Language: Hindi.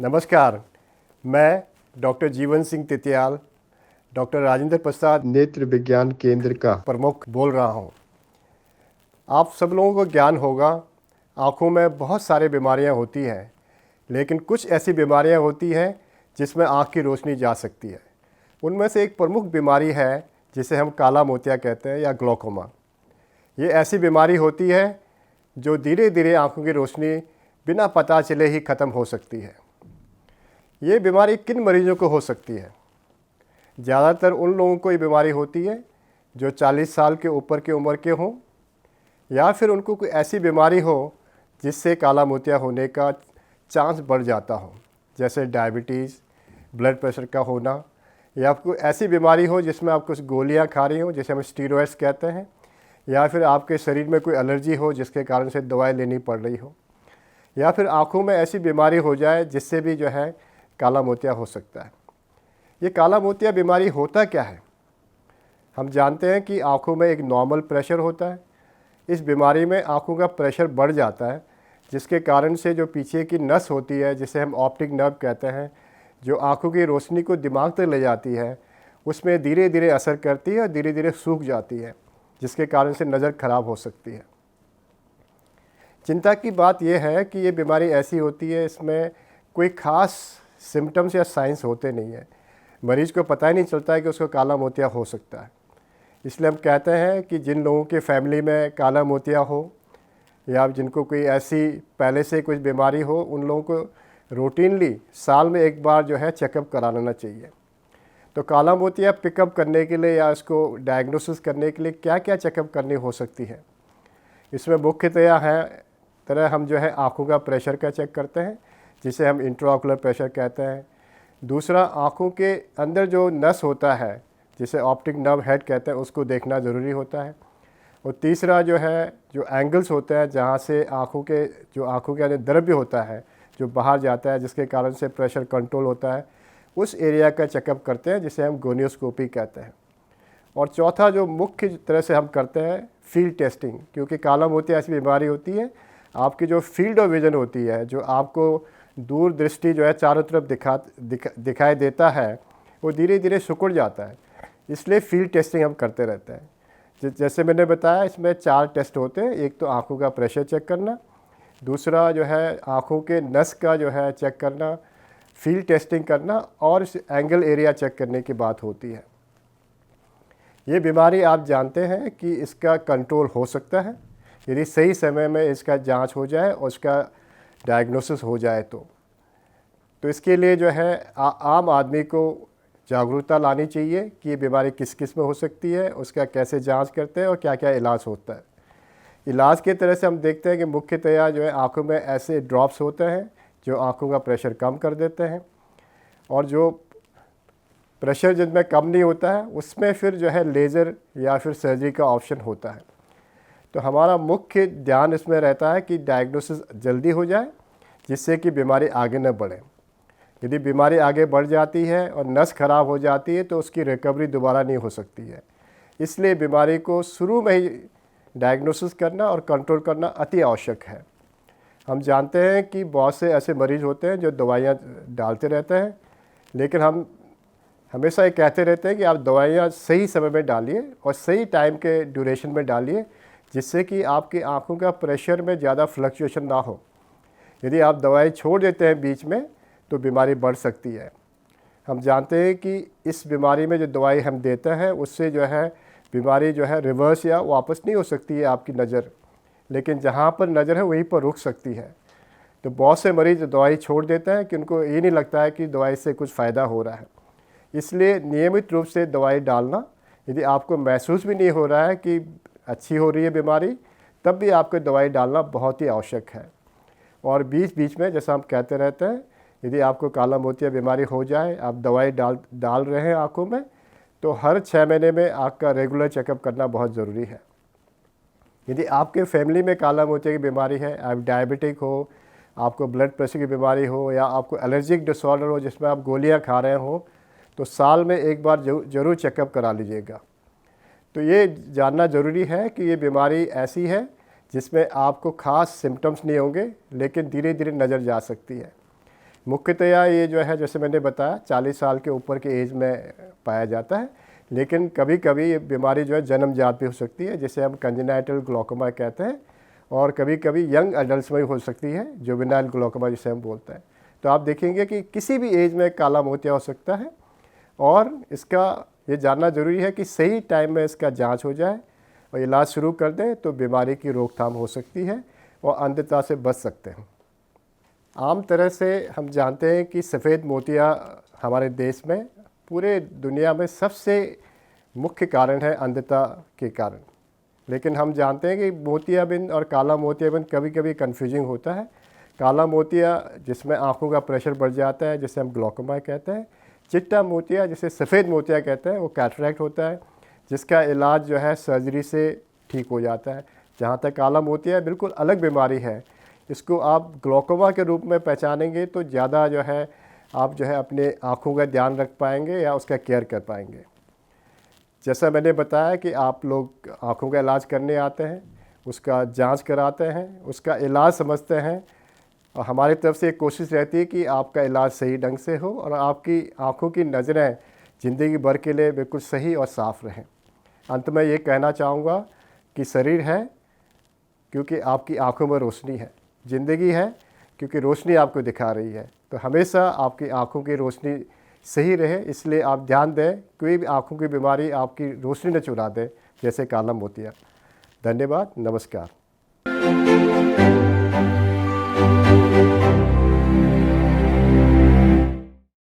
नमस्कार, मैं डॉक्टर जीवन सिंह तितियाल, डॉक्टर राजेंद्र प्रसाद नेत्र विज्ञान केंद्र का प्रमुख बोल रहा हूँ। आप सब लोगों को ज्ञान होगा, आँखों में बहुत सारी बीमारियाँ होती हैं, लेकिन कुछ ऐसी बीमारियाँ होती हैं जिसमें आँख की रोशनी जा सकती है। उनमें से एक प्रमुख बीमारी है जिसे हम काला मोतिया कहते हैं या ग्लोकोमा। ये ऐसी बीमारी होती है जो धीरे धीरे आँखों की रोशनी बिना पता चले ही ख़त्म हो सकती है। ये बीमारी किन मरीजों को हो सकती है? ज़्यादातर उन लोगों को ये बीमारी होती है जो 40 साल के ऊपर की उम्र के हों, या फिर उनको कोई ऐसी बीमारी हो जिससे काला मोतिया होने का चांस बढ़ जाता हो, जैसे डायबिटीज़, ब्लड प्रेशर का होना, या आपको ऐसी बीमारी हो जिसमें आप कुछ गोलियां खा रही हो जिसे हम स्टीरॉयड्स कहते हैं, या फिर आपके शरीर में कोई एलर्जी हो जिसके कारण से दवाई लेनी पड़ रही हो, या फिर आँखों में ऐसी बीमारी हो जाए जिससे भी जो है काला मोतिया हो सकता है। ये काला मोतिया बीमारी होता क्या है? हम जानते हैं कि आँखों में एक नॉर्मल प्रेशर होता है। इस बीमारी में आँखों का प्रेशर बढ़ जाता है, जिसके कारण से जो पीछे की नस होती है, जिसे हम ऑप्टिक नर्व कहते हैं, जो आँखों की रोशनी को दिमाग तक ले जाती है, उसमें धीरे धीरे असर करती है और धीरे धीरे सूख जाती है, जिसके कारण से नज़र खराब हो सकती है। चिंता की बात यह है कि ये बीमारी ऐसी होती है, इसमें कोई ख़ास सिम्टम्स या साइंस होते नहीं है। मरीज़ को पता ही नहीं चलता है कि उसको काला मोतिया हो सकता है। इसलिए हम कहते हैं कि जिन लोगों के फैमिली में काला मोतिया हो, या जिनको कोई ऐसी पहले से कुछ बीमारी हो, उन लोगों को रूटीनली साल में एक बार जो है चेकअप करा लेना चाहिए। तो काला मोतिया पिकअप करने के लिए या इसको डायग्नोसिस करने के लिए क्या क्या चेकअप करनी हो सकती है? इसमें मुख्यतः हम जो है आँखों का प्रेशर का चेक करते हैं, जिसे हम इंट्राओकुलर प्रेशर कहते हैं। दूसरा, आँखों के अंदर जो नस होता है, जिसे ऑप्टिक नर्व हेड कहते हैं, उसको देखना ज़रूरी होता है। और तीसरा जो है, जो एंगल्स होते हैं जहाँ से आँखों के अंदर द्रव्य होता है जो बाहर जाता है, जिसके कारण से प्रेशर कंट्रोल होता है, उस एरिया का चेकअप करते हैं, जिसे हम गोनियोस्कोपी कहते हैं। और चौथा जो मुख्य तरह से हम करते हैं, फील्ड टेस्टिंग, क्योंकि काला मोतिया ऐसी बीमारी होती है, आपकी जो फील्ड ऑफ विजन होती है, जो आपको दूर दृष्टि जो है चारों तरफ दिखाई देता है, वो धीरे धीरे सिकुड़ जाता है। इसलिए फील्ड टेस्टिंग हम करते रहते हैं। जैसे मैंने बताया, इसमें 4 टेस्ट होते हैं। एक तो आँखों का प्रेशर चेक करना, दूसरा जो है आँखों के नस का जो है चेक करना, फील्ड टेस्टिंग करना, और इस एंगल एरिया चेक करने की बात होती है। ये बीमारी आप जानते हैं कि इसका कंट्रोल हो सकता है यदि सही समय में इसका जांच हो जाए और उसका डायग्नोसिस हो जाए तो इसके लिए जो है आम आदमी को जागरूकता लानी चाहिए कि ये बीमारी किस किस में हो सकती है, उसका कैसे जांच करते हैं और क्या क्या इलाज होता है। इलाज के तरह से हम देखते हैं कि मुख्यतया जो है आँखों में ऐसे ड्रॉप्स होते हैं जो आँखों का प्रेशर कम कर देते हैं, और जो प्रेशर जिनमें कम नहीं होता है उसमें फिर जो है लेज़र या फिर सर्जरी का ऑप्शन होता है। तो हमारा मुख्य ध्यान इसमें रहता है कि डायग्नोसिस जल्दी हो जाए, जिससे कि बीमारी आगे न बढ़े। यदि बीमारी आगे बढ़ जाती है और नस खराब हो जाती है तो उसकी रिकवरी दोबारा नहीं हो सकती है। इसलिए बीमारी को शुरू में ही डायग्नोसिस करना और कंट्रोल करना अति आवश्यक है। हम जानते हैं कि बहुत से ऐसे मरीज़ होते हैं जो दवाइयाँ डालते रहते हैं, लेकिन हम हमेशा ये कहते रहते हैं कि आप दवाइयाँ सही समय में डालिए और सही टाइम के ड्यूरेशन में डालिए, जिससे कि आपकी आँखों का प्रेशर में ज़्यादा फ्लक्चुएशन ना हो। यदि आप दवाई छोड़ देते हैं बीच में तो बीमारी बढ़ सकती है। हम जानते हैं कि इस बीमारी में जो दवाई हम देते हैं उससे जो है बीमारी जो है रिवर्स या वापस नहीं हो सकती है आपकी नज़र, लेकिन जहाँ पर नज़र है वहीं पर रुक सकती है। तो बहुत से मरीज़ दवाई छोड़ देते हैं कि उनको ये नहीं लगता है कि दवाई से कुछ फ़ायदा हो रहा है। इसलिए नियमित रूप से दवाई डालना, यदि आपको महसूस भी नहीं हो रहा है कि अच्छी हो रही है बीमारी, तब भी आपको दवाई डालना बहुत ही आवश्यक है। और बीच बीच में जैसा हम कहते रहते हैं, यदि आपको काला मोतिया बीमारी हो जाए, आप दवाई डाल रहे हैं आँखों में, तो हर 6 महीने में आँख का रेगुलर चेकअप करना बहुत ज़रूरी है। यदि आपके फैमिली में काला मोतिया की बीमारी है, आप डायबिटिक हो, आपको ब्लड प्रेशर की बीमारी हो, या आपको एलर्जिक डिसऑर्डर हो जिसमें आप गोलियाँ खा रहे हो, तो साल में एक बार ज़रूर चेकअप करा लीजिएगा। तो ये जानना ज़रूरी है कि ये बीमारी ऐसी है जिसमें आपको ख़ास सिम्टम्स नहीं होंगे, लेकिन धीरे धीरे नज़र जा सकती है। मुख्यतया ये जो है, जैसे मैंने बताया, 40 साल के ऊपर के एज में पाया जाता है, लेकिन कभी कभी ये बीमारी जो है जन्मजात भी हो सकती है, जिसे हम कंजेनाइटल ग्लूकोमा कहते हैं, और कभी कभी यंग एडल्ट्स में भी हो सकती है, जुवेनाइल ग्लूकोमा जिसे हम बोलते हैं। तो आप देखेंगे कि किसी भी एज में काला मोतिया हो सकता है, और इसका ये जानना ज़रूरी है कि सही टाइम में इसका जांच हो जाए और इलाज शुरू कर दें तो बीमारी की रोकथाम हो सकती है और अंधता से बच सकते हैं। आम तरह से हम जानते हैं कि सफ़ेद मोतिया हमारे देश में, पूरे दुनिया में सबसे मुख्य कारण है अंधता के कारण। लेकिन हम जानते हैं कि मोतियाबिंद और काला मोतियाबिंद कभी कभी कन्फ्यूजिंग होता है। काला मोतिया जिसमें आँखों का प्रेशर बढ़ जाता है, जिसे हम ग्लूकोमा कहते हैं। चिट्टा मोतिया जिसे सफ़ेद मोतिया कहते हैं, वो कैटरैक्ट होता है, जिसका इलाज जो है सर्जरी से ठीक हो जाता है। जहाँ तक काला मोतिया बिल्कुल अलग बीमारी है, इसको आप ग्लूकोमा के रूप में पहचानेंगे तो ज़्यादा जो है आप जो है अपने आँखों का ध्यान रख पाएंगे या उसका केयर कर पाएंगे। जैसा मैंने बताया कि आप लोग आँखों का इलाज करने आते हैं, उसका जांच कराते हैं, उसका इलाज समझते हैं, और हमारी तरफ से एक कोशिश रहती है कि आपका इलाज सही ढंग से हो और आपकी आँखों की नज़रें ज़िंदगी भर के लिए बिल्कुल सही और साफ़ रहें। अंत में ये कहना चाहूँगा कि शरीर है क्योंकि आपकी आँखों में रोशनी है, ज़िंदगी है क्योंकि रोशनी आपको दिखा रही है। तो हमेशा आपकी आँखों की रोशनी सही रहे, इसलिए आप ध्यान दें, कोई भी आँखों की बीमारी आपकी रोशनी न चुरा दे, जैसे काला मोतिया। धन्यवाद, नमस्कार।